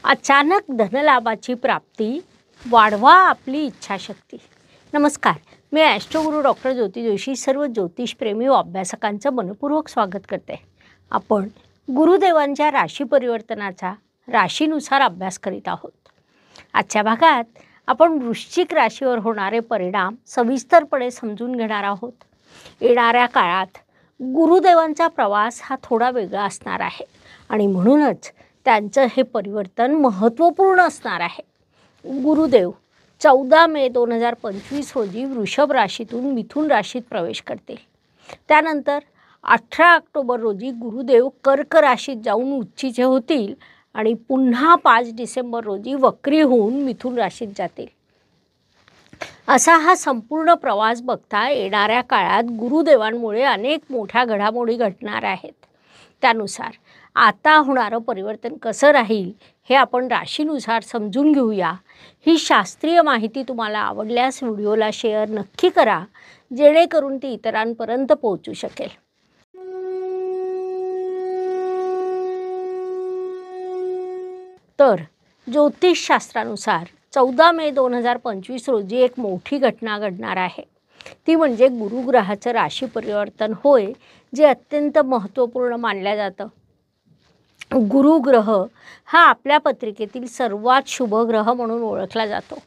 अचानक धनलाभाची प्राप्ती, वाढवा आपली इच्छाशक्ती. नमस्कार, मी ॲस्ट्रोगुरू डॉक्टर ज्योती जोशी सर्व ज्योतिषप्रेमी व अभ्यासकांचं मनपूर्वक स्वागत करते. आपण गुरुदेवांच्या राशी परिवर्तनाचा राशीनुसार अभ्यास करीत आहोत. आजच्या भागात आपण वृश्चिक राशीवर होणारे परिणाम सविस्तरपणे समजून घेणार आहोत. येणाऱ्या काळात गुरुदेवांचा प्रवास हा थोडा वेगळा असणार आहे आणि म्हणूनच त्यांचं हे परिवर्तन महत्त्वपूर्ण असणार आहे. गुरुदेव 14 मे 2025 रोजी वृषभ राशीतून मिथुन राशीत प्रवेश करतील. त्यानंतर 18 ऑक्टोबर रोजी गुरुदेव कर्क राशीत जाऊन उच्चीचे होतील आणि पुन्हा 5 डिसेंबर रोजी वक्री होऊन मिथुन राशीत जातील. असा हा संपूर्ण प्रवास बघता येणाऱ्या काळात गुरुदेवांमुळे अनेक मोठ्या घडामोडी घडणार आहेत. त्यानुसार आता होणारं परिवर्तन कसं राहील हे आपण राशीनुसार समजून घेऊया. ही शास्त्रीय माहिती तुम्हाला आवडल्यास व्हिडिओला शेअर नक्की करा, जेणेकरून ती इतरांपर्यंत पोहोचू शकेल. तर ज्योतिषशास्त्रानुसार 14 मे 2025 रोजी एक मोठी घटना घडणार आहे. ती म्हणजे गुरुग्रहाचं राशी परिवर्तन होय, जे अत्यंत महत्त्वपूर्ण मानलं जातं. गुरुग्रह हा आपल्या पत्रिकेतील सर्वात शुभ ग्रह म्हणून ओळखला जातो.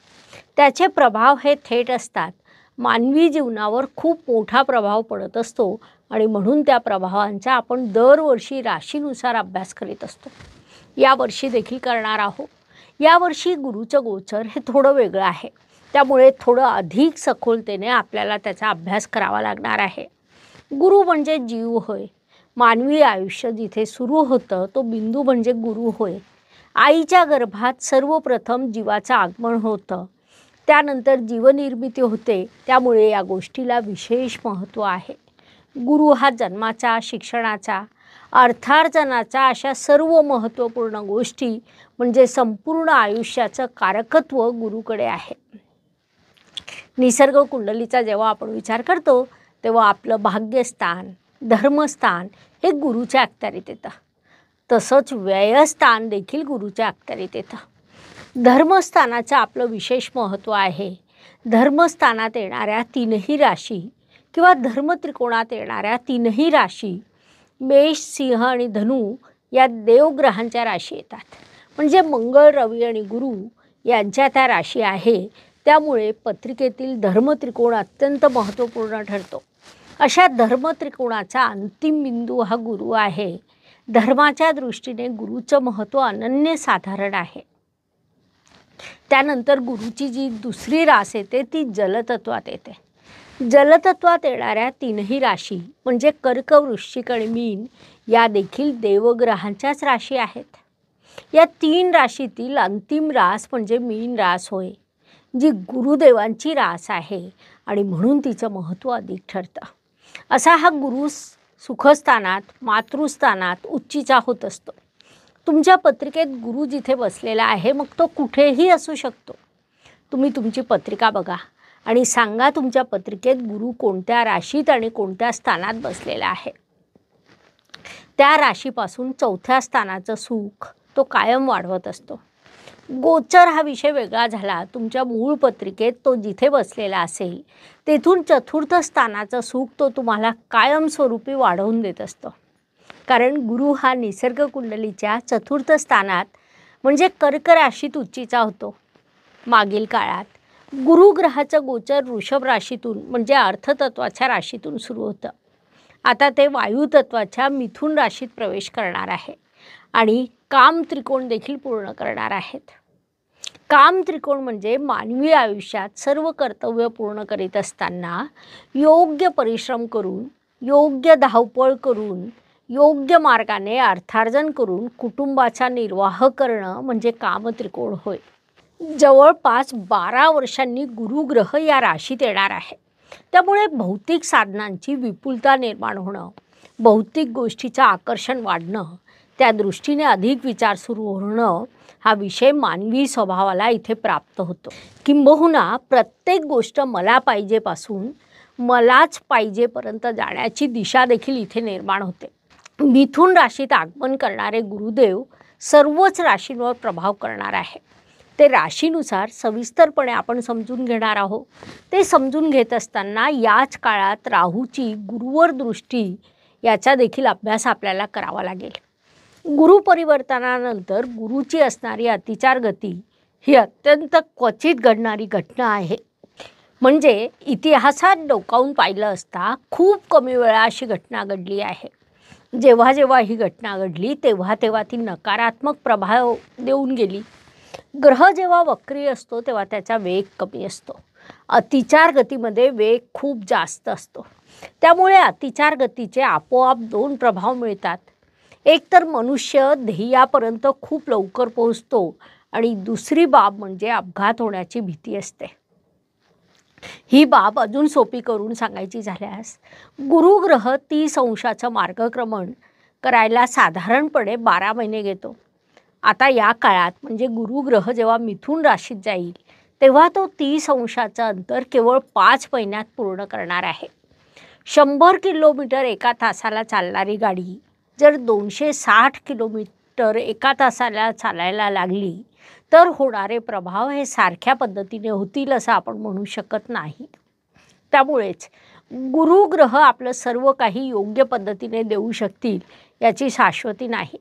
त्याचे प्रभाव हे थेट असतात. मानवी जीवनावर खूप मोठा प्रभाव पडत असतो आणि म्हणून त्या प्रभावांचा आपण दरवर्षी राशीनुसार अभ्यास करीत असतो. यावर्षी देखील करणार आहोत. यावर्षी गुरुचं गोचर हे थोडं वेगळं आहे, त्यामुळे थोडं अधिक सखोलतेने आपल्याला त्याचा अभ्यास करावा लागणार आहे. गुरु म्हणजे जीव होय. मानवी आयुष्य जिथे सुरू होतं तो बिंदू म्हणजे गुरु होय. आईच्या गर्भात सर्वप्रथम जीवाचं आगमन होतं, त्यानंतर जीवनिर्मिती होते. त्यामुळे या गोष्टीला विशेष महत्त्व आहे. गुरु हा जन्माचा, शिक्षणाचा, अर्थार्जनाचा अशा सर्व महत्त्वपूर्ण गोष्टी म्हणजे संपूर्ण आयुष्याचं कारकत्व गुरुकडे आहे. निसर्ग कुंडलीचा जेव्हा आपण विचार करतो तेव्हा आपलं भाग्यस्थान, धर्मस्थान हे गुरुच्या अखत्यारीत येतं. तसंच व्ययस्थान देखील गुरुच्या अखत्यारीत येतं. धर्मस्थानाचं आपलं विशेष महत्त्व आहे. धर्मस्थानात येणाऱ्या तीनही राशी किंवा धर्मत्रिकोणात येणाऱ्या तीनही राशी मेष, सिंह आणि धनु या देवग्रहांच्या राशी येतात. म्हणजे मंगळ, रवी आणि गुरु यांच्या त्या राशी आहे. त्यामुळे पत्रिकेतील धर्मत्रिकोण अत्यंत महत्त्वपूर्ण ठरतो. अशा धर्मत्रिकोणाचा अंतिम बिंदू हा गुरु आहे. धर्माच्या दृष्टीने गुरुचं महत्त्व अनन्यसाधारण आहे. त्यानंतर गुरुची जी दुसरी रास येते ती जलतत्वात येते. जलतत्वात येणाऱ्या तीनही राशी म्हणजे कर्क, वृश्चिक आणि मीन या देखील देवग्रहांच्याच राशी आहेत. या 3 राशीतील अंतिम रास म्हणजे मीन रास होय, जी गुरुदेवांची रास आहे आणि म्हणून तिचं महत्त्व अधिक ठरतं. असा हा गुरु सुखस्थानात, मातृस्थानात उच्चीचा होत असतो. तुमच्या पत्रिकेत गुरु जिथे बसलेला आहे मग तो कुठेही असू शकतो. तुम्ही तुमची पत्रिका बघा आणि सांगा तुमच्या पत्रिकेत गुरु कोणत्या राशीत आणि कोणत्या स्थानात बसलेला आहे. त्या राशीपासून 4थ्या स्थानाचं सुख तो कायम वाढवत असतो. गोचर हा विषय वेगळा झाला. तुमच्या मूळ पत्रिकेत तो जिथे बसलेला असेल तेथून 4थ स्थानाचं सुख तो तुम्हाला कायमस्वरूपी वाढवून देत असतो. कारण गुरु हा निसर्ग कुंडलीच्या 4थ स्थानात म्हणजे कर्क राशीत उच्चीचा होतो. मागील काळात गुरुग्रहाचं गोचर वृषभ राशीतून म्हणजे अर्थतत्वाच्या राशीतून सुरू होतं. आता ते वायुतत्वाच्या मिथुन राशीत प्रवेश करणार आहे आणि काम त्रिकोण देखील पूर्ण करणार आहेत. काम त्रिकोण म्हणजे मानवी आयुष्यात सर्व कर्तव्य पूर्ण करीत असताना योग्य परिश्रम करून, योग्य धावपळ करून, योग्य मार्गाने अर्थार्जन करून कुटुंबाचा निर्वाह करणं म्हणजे कामत्रिकोण होय. जवळपास 12 वर्षांनी गुरुग्रह या राशीत येणार आहे. त्यामुळे भौतिक साधनांची विपुलता निर्माण होणं, भौतिक गोष्टीचं आकर्षण वाढणं, त्या दृष्टीने अधिक विचार सुरू होणं हा विषय मानवी स्वभावाला इथे प्राप्त होतो. किंबहुना प्रत्येक गोष्ट मला पाहिजेपासून मलाच पाहिजेपर्यंत जाण्याची दिशा देखील इथे निर्माण होते. मिथुन राशीत आगमन करणारे गुरुदेव सर्वच राशींवर प्रभाव करणार आहे. ते राशीनुसार सविस्तरपणे आपण समजून घेणार आहोत. ते समजून घेत असताना याच काळात राहूची गुरुवर दृष्टी याचा देखील अभ्यास आपल्याला करावा लागेल. गुरु परिवर्तनानंतर गुरुची असणारी अतिचार गती ही अत्यंत क्वचित घडणारी घटना आहे. म्हणजे इतिहासात डोकावून पाहिलं असता खूप कमी वेळा अशी घटना घडली आहे. जेव्हा जेव्हा ही घटना घडली तेव्हा तेव्हा ती नकारात्मक प्रभाव देऊन गेली. ग्रह जेव्हा वक्री असतो तेव्हा त्याचा वेग कमी असतो. अतिचार गतीमध्ये वेग खूप जास्त असतो. त्यामुळे अतिचार गतीचे आपोआप दोन प्रभाव मिळतात. एक तर मनुष्य ध्येयापर्यंत खूप लवकर पोहोचतो आणि दुसरी बाब म्हणजे अपघात होण्याची भीती असते. ही बाब अजून सोपी करून सांगायची झाल्यास गुरुग्रह 30 अंशाचं मार्गक्रमण करायला साधारणपणे 12 महिने घेतो. आता या काळात म्हणजे गुरुग्रह जेव्हा मिथुन राशीत जाईल तेव्हा तो 30 अंशाचं अंतर केवळ 5 महिन्यात पूर्ण करणार आहे. 100 किलोमीटर एका तासाला चालणारी गाडी जर 260 किलोमीटर एका तासाला चालायला लागली तर होणारे प्रभाव हे सारख्या पद्धतीने होतील असं आपण म्हणू शकत नाही. त्यामुळेच गुरुग्रह आपलं सर्व काही योग्य पद्धतीने देऊ शकतील याची शाश्वती नाही.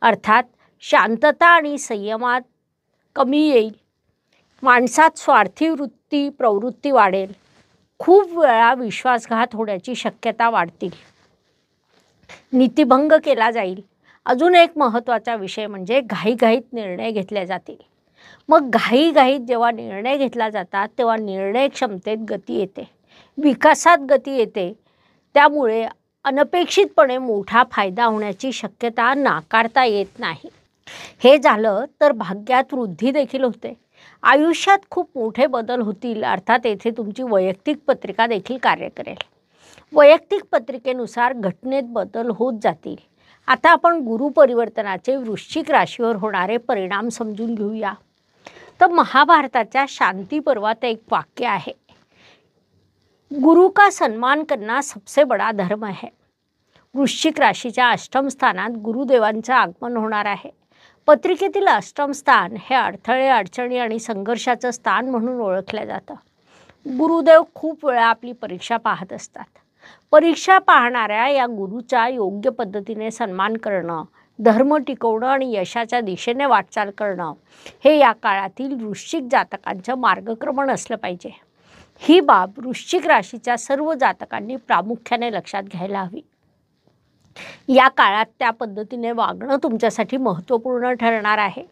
अर्थात शांतता आणि संयमात कमी येईल. माणसात स्वार्थी प्रवृत्ती वाढेल. खूप वेळा विश्वासघात होण्याची शक्यता वाढतील. नीतिभंग केला जाईल. अजून एक महत्त्वाचा विषय म्हणजे घाईघाईत निर्णय घेतले जातील. मग घाईघाईत जेव्हा निर्णय घेतला जातात तेव्हा निर्णय क्षमतेत गती येते, विकासात गती येते. त्यामुळे अनपेक्षितपणे मोठा फायदा होण्याची शक्यता नाकारता येत नाही. हे झालं तर भाग्यात वृद्धी देखील होते. आयुष्यात खूप मोठे बदल होतील. अर्थात येथे तुमची वैयक्तिक पत्रिका देखील कार्य करेल. वैयक्तिक पत्रिकेनुसार घटनेत बदल होत जातील. आता आपण गुरु परिवर्तनाचे वृश्चिक राशीवर होणारे परिणाम समजून घेऊया. तर महाभारताच्या शांती पर्वात एक वाक्य आहे, गुरु का सम्मान करना सबसे बड़ा धर्म है. वृश्चिक राशीच्या अष्टम स्थानात गुरुदेवांचं आगमन होणार आहे. पत्रिकेतील अष्टम स्थान हे अडथळे, अडचणी आणि संघर्षाचं स्थान म्हणून ओळखलं जातं. गुरुदेव खूप वेळा आपली परीक्षा पाहत असतात. परीक्षा पाहणाऱ्या या गुरुचा योग्य पद्धतीने सन्मान करणं, धर्म टिकवणं आणि यशाच्या दिशेने वाटचाल करणं हे या काळातील वृश्चिक जातकांचं मार्गक्रमण असलं पाहिजे. ही बाब वृश्चिक राशीच्या सर्व जातकांनी प्रामुख्याने लक्षात घ्यायला हवी. या काळात त्या पद्धतीने वागणं तुमच्यासाठी महत्त्वपूर्ण ठरणार आहे.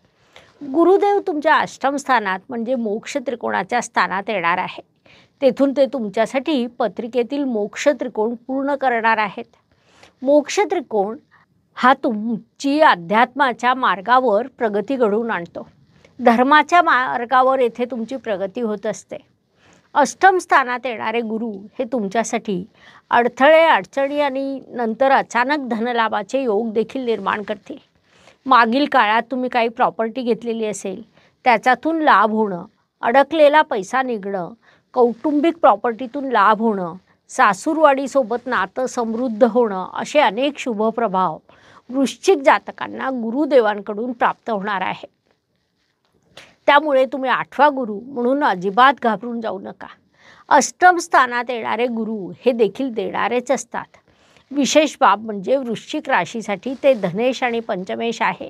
गुरुदेव तुमच्या अष्टम स्थानात म्हणजे मोक्ष त्रिकोणाच्या स्थानात येणार आहे. तेथून ते तुमच्यासाठी पत्रिकेतील मोक्ष त्रिकोण पूर्ण करणार आहेत. मोक्ष त्रिकोण हा तुमची अध्यात्माच्या मार्गावर प्रगती घडवून आणतो. धर्माच्या मार्गावर येथे तुमची प्रगती होत असते. अष्टम स्थानात येणारे गुरु हे तुमच्यासाठी अडथळे, अडचणी आणि नंतर अचानक धनलाभाचे योग देखील निर्माण करतील. मागील काळात तुम्ही काही प्रॉपर्टी घेतलेली असेल त्याच्यातून लाभ होणं, अडकलेला पैसा निघणं, कौटुंबिक प्रॉपर्टीतून लाभ होणं, सासूरवाडीसोबत नातं समृद्ध होणं असे अनेक शुभप्रभाव वृश्चिक जातकांना गुरुदेवांकडून प्राप्त होणार आहे. त्यामुळे तुम्ही 8वा गुरु म्हणून अजिबात घाबरून जाऊ नका. अष्टम स्थानात येणारे गुरु हे देखील देणारेच असतात. विशेष बाब म्हणजे वृश्चिक राशीसाठी ते धनेश आणि पंचमेश आहे.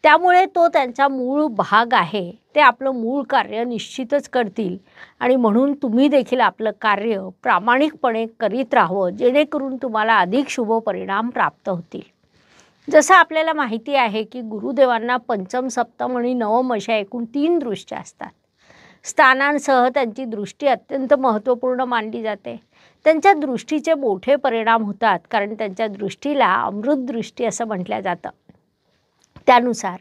त्यामुळे तो त्यांचा मूळ भाग आहे. ते आपलं मूळ कार्य निश्चितच करतील आणि म्हणून तुम्ही देखील आपलं कार्य प्रामाणिकपणे करीत राहावं जेणेकरून तुम्हाला अधिक शुभ परिणाम प्राप्त होतील. जसं आपल्याला माहिती आहे की गुरुदेवांना पंचम, सप्तम आणि नवम अशा एकूण 3 दृष्ट्या असतात. स्थानांसह त्यांची दृष्टी अत्यंत महत्त्वपूर्ण मानली जाते. त्यांच्या दृष्टीचे मोठे परिणाम होतात कारण त्यांच्या दृष्टीला अमृत दृष्टी असं म्हटलं जातं. त्यानुसार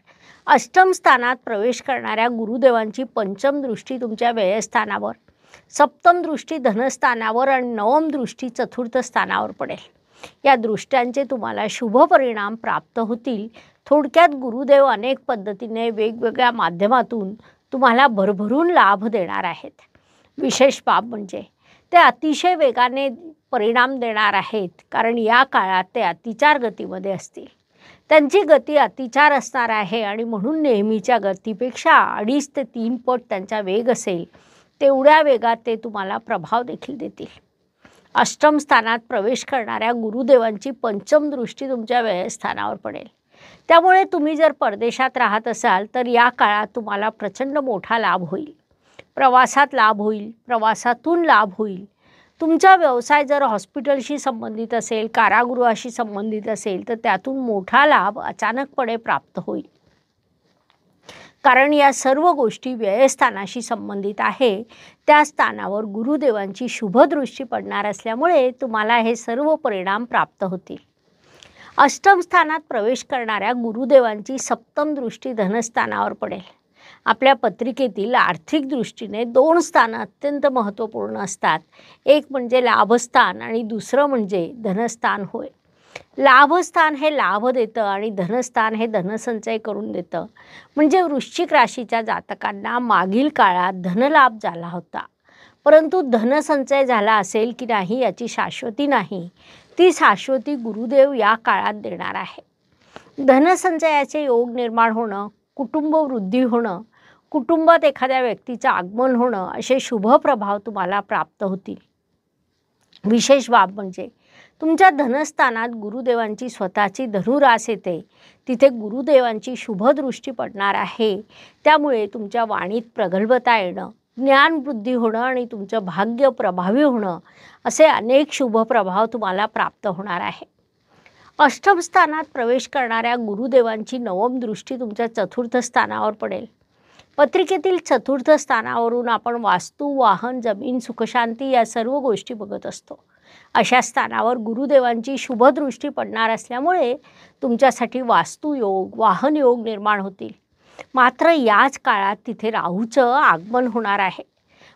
अष्टम स्थानात प्रवेश करणाऱ्या गुरुदेवांची पंचम दृष्टी तुमच्या व्ययस्थानावर, सप्तम दृष्टी धनस्थानावर आणि नवम दृष्टी चतुर्थ स्थानावर पडेल. या दृष्ट्यांचे तुम्हाला शुभ परिणाम प्राप्त होतील. थोडक्यात गुरुदेव अनेक पद्धतीने वेगवेगळ्या माध्यमातून तुम्हाला भरभरून लाभ देणार आहेत. विशेष बाब म्हणजे ते अतिशय वेगाने परिणाम देणार आहेत कारण या काळात ते अतिचार गतीमध्ये असतील. त्यांची गती अतिचार असणार आहे आणि म्हणून नेहमीच्या गतीपेक्षा 2.5 ते 3 पट त्यांचा वेग असेल, तेवढ्या वेगात ते तुम्हाला प्रभाव देखील देतील. अष्टम स्थानात प्रवेश करणाऱ्या गुरुदेवांची पंचम दृष्टी तुमच्या व्ययस्थानावर पडेल. त्यामुळे तुम्ही जर परदेशात राहत असाल तर या काळात तुम्हाला प्रचंड मोठा लाभ होईल. प्रवासात लाभ होईल, प्रवासातून लाभ होईल. तुमचा व्यवसाय जर हॉस्पिटलशी संबंधित असेल, कारागृहाशी संबंधित असेल तर त्यातून मोठा लाभ अचानकपणे प्राप्त होईल. कारण या सर्व गोष्टी व्ययस्थानाशी संबंधित आहे. त्या स्थानावर गुरुदेवांची शुभदृष्टी पडणार असल्यामुळे तुम्हाला हे सर्व परिणाम प्राप्त होतील. अष्टम स्थानात प्रवेश करणाऱ्या गुरुदेवांची सप्तम दृष्टी धनस्थानावर पडेल. आपल्या पत्रिकेतील आर्थिक दृष्टीने 2 स्थानं अत्यंत महत्त्वपूर्ण असतात. एक म्हणजे लाभस्थान आणि दुसरं म्हणजे धनस्थान होय. लाभस्थान हे लाभ देतं आणि धनस्थान हे धनसंचय करून देतं. म्हणजे वृश्चिक राशीच्या जातकांना मागील काळात धनलाभ झाला होता, परंतु धनसंचय झाला असेल की नाही याची शाश्वती नाही. ती शाश्वती गुरुदेव या काळात देणार आहे. धनसंचयाचे योग निर्माण होणं, कुटुंब वृद्धी होणं, कुटुंबात एखाद्या व्यक्तीचं आगमन होणं असे शुभ प्रभाव तुम्हाला प्राप्त होतील. विशेष बाब म्हणजे तुमच्या धनस्थानात गुरुदेवांची स्वतःची धनुरास येते. तिथे गुरुदेवांची शुभदृष्टी पडणार आहे. त्यामुळे तुमच्या वाणीत प्रगल्भता येणं, ज्ञानवृद्धी होणं आणि तुमचं भाग्य प्रभावी होणं असे अनेक शुभ प्रभाव तुम्हाला प्राप्त होणार आहे. अष्टम स्थानात प्रवेश करणाऱ्या गुरुदेवांची नवम दृष्टी तुमच्या चतुर्थ स्थानावर पडेल. पत्रिकेतील चतुर्थ स्थानावरून आपण वास्तू, वाहन, जमीन, सुखशांती या सर्व गोष्टी बघत असतो. अशा स्थानावर गुरुदेवांची शुभदृष्टी पडणार असल्यामुळे तुमच्यासाठी वास्तुयोग, वाहन योग निर्माण होतील. मात्र याच काळात तिथे राहूचं आगमन होणार आहे.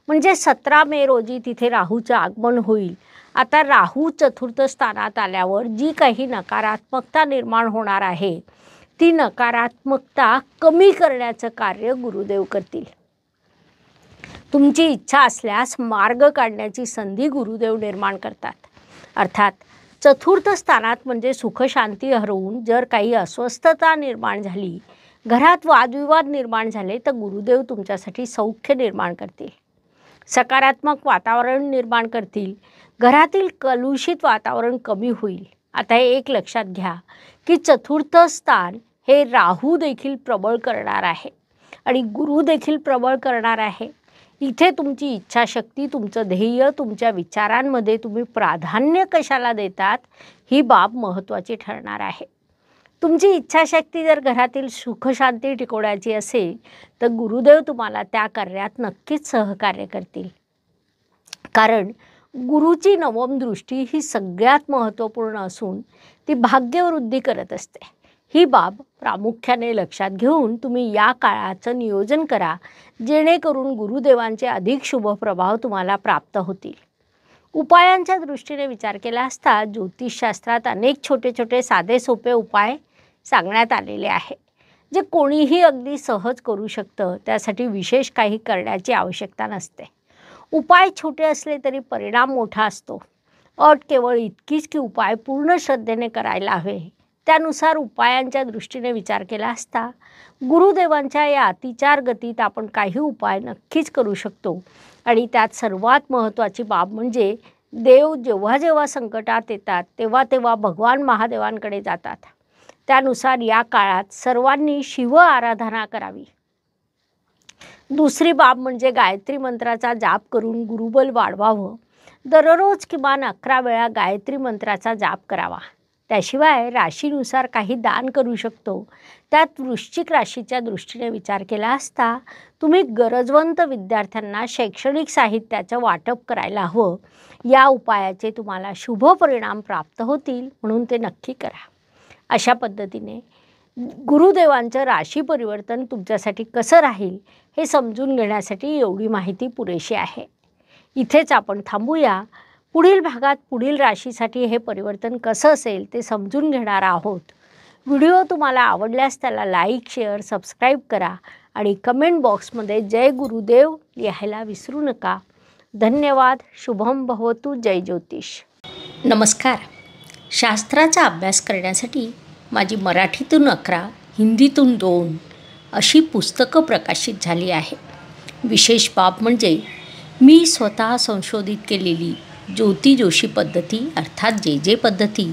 म्हणजे 17 मे रोजी तिथे राहूचं आगमन होईल. आता राहू चतुर्थ स्थानात आल्यावर जी काही नकारात्मकता निर्माण होणार आहे ती नकारात्मकता कमी करण्याचं कार्य गुरुदेव करतील. तुमची इच्छा असल्यास मार्ग काढण्याची संधी गुरुदेव निर्माण करतात. अर्थात चतुर्थ स्थानात म्हणजे सुखशांती हरवून जर काही अस्वस्थता निर्माण झाली, घरात वादविवाद निर्माण झाले तर गुरुदेव तुमच्यासाठी सौख्य निर्माण करतील. सकारात्मक वातावरण निर्माण करतील. घरातील कलुषित वातावरण कमी होईल. आता हे एक लक्षात घ्या की चतुर्थ स्थान हे राहू देखील प्रबळ करणार आहे आणि गुरु देखील प्रबळ करणार आहे. इथे तुमची इच्छाशक्ती, तुमचं ध्येय, तुमच्या विचारांमध्ये तुम्ही प्राधान्य कशाला देतात ही बाब महत्त्वाची ठरणार आहे. तुमची इच्छाशक्ती जर घरातील सुखशांती टिकवण्याची असेल तर गुरुदेव तुम्हाला त्या कार्यात नक्कीच सहकार्य करतील. कारण गुरुची नवम दृष्टी ही सगळ्यात महत्त्वपूर्ण असून ती भाग्यवृद्धी करत असते. ही बाब प्रामुख्याने लक्षात घेऊन तुम्ही या काळाचं नियोजन करा, जेणेकरून गुरुदेवांचे अधिक शुभ प्रभाव तुम्हाला प्राप्त होतील. उपायांच्या दृष्टीने विचार केला असता ज्योतिषशास्त्रात अनेक छोटे छोटे साधे सोपे उपाय सांगण्यात आलेले आहे, जे कोणीही अगदी सहज करू शकतं. त्यासाठी विशेष काही करण्याची आवश्यकता नसते. उपाय छोटे असले तरी परिणाम मोठा असतो. अट केवळ इतकीच की उपाय पूर्ण श्रद्धेने करायला हवे. त्यानुसार उपायांच्या दृष्टीने विचार केला असता गुरुदेवांच्या या अतिचार गतीत आपण काही उपाय नक्कीच करू शकतो. आणि त्यात सर्वात महत्त्वाची बाब म्हणजे देव जेव्हा जेव्हा संकटात येतात तेव्हा तेव्हा भगवान महादेवांकडे जातात. त्यानुसार या काळात सर्वांनी शिव आराधना करावी. दुसरी बाब म्हणजे गायत्री मंत्राचा जाप करून गुरुबल वाढवावं. दररोज किमान 11 वेळा गायत्री मंत्राचा जाप करावा. त्याशिवाय राशीनुसार काही दान करू शकतो. त्यात वृश्चिक राशीच्या दृष्टीने विचार केला असता तुम्ही गरजवंत विद्यार्थ्यांना शैक्षणिक साहित्याचं वाटप करायला हवं. या उपायाचे तुम्हाला शुभ परिणाम प्राप्त होतील, म्हणून ते नक्की करा. अशा पद्धतीने गुरुदेवांचं राशी परिवर्तन तुमच्यासाठी कसं राहील हे समजून घेण्यासाठी एवढी माहिती पुरेशी आहे. इथेच आपण थांबूया. पुढील भागात पुढील राशीसाठी हे परिवर्तन कसं असेल ते समजून घेणार आहोत. व्हिडिओ तुम्हाला आवडल्यास त्याला लाईक, शेअर, सबस्क्राईब करा आणि कमेंट बॉक्समध्ये जय गुरुदेव लिहायला विसरू नका. धन्यवाद. शुभम भवतु. जय ज्योतिष. नमस्कार. शास्त्राचा अभ्यास करण्यासाठी माझी मराठीतून 11, हिंदीतून 2 अशी पुस्तकं प्रकाशित झाली आहेत. विशेष बाब म्हणजे मी स्वतः संशोधित केलेली ज्योती जोशी पद्धती अर्थात जे पद्धती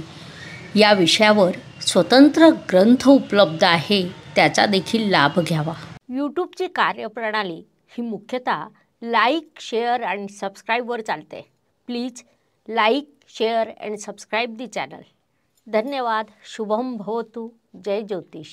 या विषयावर स्वतंत्र ग्रंथ उपलब्ध आहे, त्याचा देखील लाभ घ्यावा. यूट्यूबची कार्यप्रणाली ही मुख्यतः लाईक, शेअर आणि सबस्क्राईबवर चालते. Please like, share and subscribe the channel. धन्यवाद. शुभम भवतु. जय ज्योतिष.